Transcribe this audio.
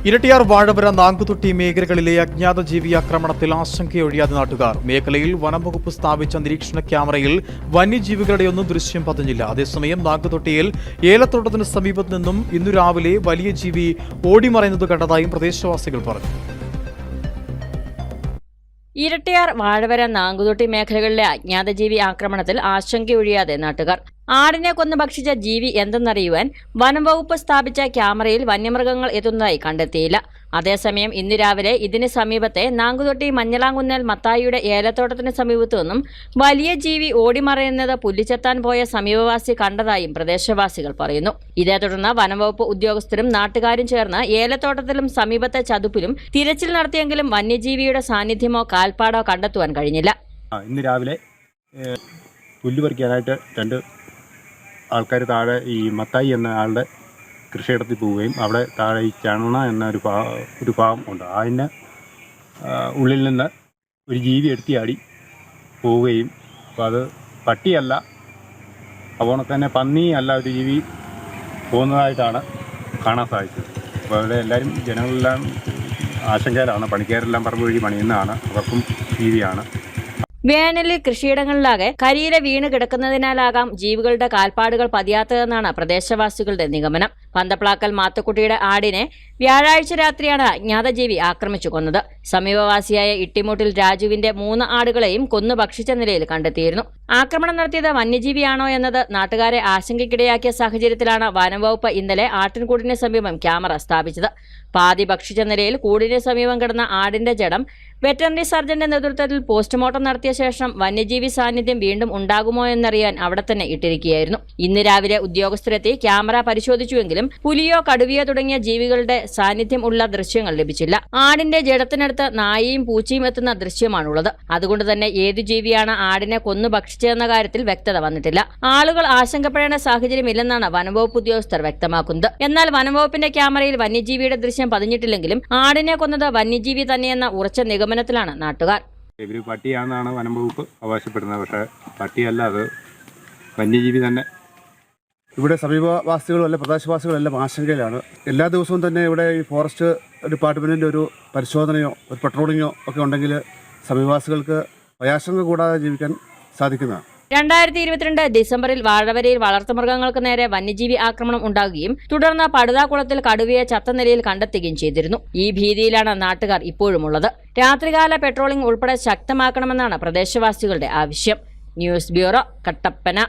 ഇരട്ടിയാർ വാഴവര നാങ്കുതൊട്ടി മേഖലകളിലെ അജ്ഞാത ജീവി ആക്രമണത്തിൽ ആശങ്കയൊഴിയാതെ നാട്ടുകാർ. മേഖലയിൽ വനംവകുപ്പ് സ്ഥാപിച്ച നിരീക്ഷണ ക്യാമറയിൽ വന്യജീവികളുടെയൊന്നും ദൃശ്യം പതിഞ്ഞില്ല. അതേസമയം നാങ്കുതൊട്ടിയിൽ ഏലത്തോട്ടത്തിന് സമീപത്തു നിന്നും ഇന്നു രാവിലെ വലിയ ജീവി ഓടിമറയുന്നത് കണ്ടതായും പ്രദേശവാസികൾ പറഞ്ഞു. ഇരട്ടിയാർ വാഴവര നാങ്കുതൊട്ടി മേഖലകളിലെ അജ്ഞാതജീവി ആക്രമണത്തിൽ ആശങ്കയൊഴിയാതെ നാട്ടുകാർ. ആടിനെ കൊന്നു ഭക്ഷിച്ച ജീവി എന്തെന്നറിയുവാൻ വനം വകുപ്പ് സ്ഥാപിച്ച ക്യാമറയിൽ വന്യമൃഗങ്ങൾ എത്തുന്നതായി കണ്ടെത്തിയില്ല. അതേസമയം ഇന്ന് രാവിലെ ഇതിന് സമീപത്തെ നാങ്കുതൊട്ടി മഞ്ഞളാങ്കുന്നേൽ മത്തായിയുടെ ഏലത്തോട്ടത്തിന് സമീപത്തു നിന്നും വലിയ ജീവി ഓടിമറയുന്നത് പുല്ലിച്ചെത്താൻ പോയ സമീപവാസി കണ്ടതായും പ്രദേശവാസികൾ പറയുന്നു. ഇതേ തുടർന്ന് വനംവകുപ്പ് ഉദ്യോഗസ്ഥരും നാട്ടുകാരും ചേർന്ന് ഏലത്തോട്ടത്തിലും സമീപത്തെ ചതുപ്പിലും തിരച്ചിൽ നടത്തിയെങ്കിലും വന്യജീവിയുടെ സാന്നിധ്യമോ കാൽപ്പാടോ കണ്ടെത്തുവാൻ കഴിഞ്ഞില്ല. ഇന്ന് രാവിലെ പുല്ല് പറിക്കാനായിട്ട് രണ്ട് ആൾക്കാർ താഴെ ഈ മത്തായി എന്ന ആളുടെ കൃഷിയിടത്തിൽ പോവുകയും അവിടെ താഴെ ഈ ചണ എന്ന ഒരു ഭാഗം ഉണ്ട്. അതിന് ഉള്ളിൽ നിന്ന് ഒരു ജീവി എടുത്തിയാടി പോവുകയും അപ്പോൾ അത് പട്ടിയല്ല, അതുപോലെ തന്നെ പന്നിയല്ല, ഒരു ജീവി പോകുന്നതായിട്ടാണ് കാണാൻ സാധിച്ചത്. അപ്പോൾ അവിടെ എല്ലാവരും ജനങ്ങളെല്ലാം ആശങ്കയിലാണ്. പണിക്കാരെല്ലാം പറമ്പ് വഴി പണിയുന്നതാണ്, അവർക്കും ജീവിയാണ്. വേനലിൽ കൃഷിയിടങ്ങളിലാകെ കരിയില വീണ് കിടക്കുന്നതിനാലാകാം ജീവികളുടെ കാൽപ്പാടുകൾ പതിയാത്തതെന്നാണ് പ്രദേശവാസികളുടെ നിഗമനം. പന്തപ്ലാക്കൽ മാത്തുക്കുട്ടിയുടെ ആടിനെ വ്യാഴാഴ്ച രാത്രിയാണ് അജ്ഞാതജീവി ആക്രമിച്ചു കൊന്നത്. സമീപവാസിയായ ഇട്ടിമൂട്ടിൽ രാജുവിന്റെ 3 ആടുകളെയും കൊന്നു ഭക്ഷിച്ച നിലയിൽ കണ്ടെത്തിയിരുന്നു. ആക്രമണം നടത്തിയത് വന്യജീവിയാണോ എന്നത് നാട്ടുകാരെ ആശങ്കയ്ക്കിടയാക്കിയ സാഹചര്യത്തിലാണ് വനംവകുപ്പ് ഇന്നലെ ആട്ടിൻകൂടിന് സമീപം ക്യാമറ സ്ഥാപിച്ചത്. പാതി ഭക്ഷിച്ച നിലയിൽ കൂടിന് സമീപം കിടന്ന ആടിന്റെ ജഡം വെറ്ററിനറി സർജന്റെ നേതൃത്വത്തിൽ പോസ്റ്റ്മോർട്ടം നടത്തിയ ശേഷം വന്യജീവി സാന്നിധ്യം വീണ്ടും ഉണ്ടാകുമോ എന്നറിയാൻ അവിടെ തന്നെ ഇട്ടിരിക്കുകയായിരുന്നു. ഇന്ന് രാവിലെ ഉദ്യോഗസ്ഥരെത്തി ക്യാമറ പരിശോധിച്ചുവെങ്കിലും പുലിയോ കടുവയോ തുടങ്ങിയ ജീവികളുടെ സാന്നിധ്യം ഉള്ള ദൃശ്യങ്ങൾ ലഭിച്ചില്ല. ആടിന്റെ ജഡത്തിനടുത്ത് നായയും പൂച്ചയും എത്തുന്ന ദൃശ്യമാണുള്ളത്. അതുകൊണ്ട് തന്നെ ഏതു ജീവിയാണ് ആടിനെ കൊന്നു ഭക്ഷിച്ചതെന്ന കാര്യത്തിൽ വ്യക്തത വന്നിട്ടില്ല. ആളുകൾ ആശങ്കപ്പെടേണ്ട സാഹചര്യമില്ലെന്നാണ് വനംവകുപ്പ് ഉദ്യോഗസ്ഥർ വ്യക്തമാക്കുന്നത്. എന്നാൽ വനംവകുപ്പിന്റെ ക്യാമറയിൽ വന്യജീവിയുടെ ദൃശ്യം പതിഞ്ഞിട്ടില്ലെങ്കിലും ആടിനെ കൊന്നത് വന്യജീവി തന്നെയെന്ന ഉറച്ച നിഗമനത്തിലാണ് നാട്ടുകാർ. ഇവര് പട്ടിയാണെന്നാണ് വനംവകുപ്പ് അവകാശപ്പെടുന്നത്. പക്ഷേ പട്ടിയല്ല, അത് വന്യജീവി തന്നെ. ഇവിടെ സമീപവാസികളും അല്ല പ്രദേശവാസികളെല്ലാം ആശങ്കയിലാണ്. എല്ലാ ദിവസവും തന്നെ ഇവിടെ ഈ ഫോറസ്റ്റ് ഡിപ്പാർട്ട്മെൻറ്റിൻ്റെ ഒരു പരിശോധനയോ ഒരു പെട്രോളിങ്ങോ ഒക്കെ ഉണ്ടെങ്കിൽ സമീപവാസികൾക്ക് ഭയാശങ്ക കൂടാതെ ജീവിക്കാൻ സാധിക്കുന്നതാണ്. 2022 ഡിസംബറിൽ വാഴവരയിൽ വളർത്തുമൃഗങ്ങൾക്ക് നേരെ വന്യജീവി ആക്രമണം ഉണ്ടാകുകയും തുടർന്ന് പടുതാക്കുളത്തിൽ കടുവയെ ചത്ത നിലയിൽ കണ്ടെത്തുകയും ചെയ്തിരുന്നു. ഈ ഭീതിയിലാണ് നാട്ടുകാർ ഇപ്പോഴുമുള്ളത്. രാത്രികാല പെട്രോളിംഗ് ഉൾപ്പെടെ ശക്തമാക്കണമെന്നാണ് പ്രദേശവാസികളുടെ ആവശ്യം. News bureau, Kattappana.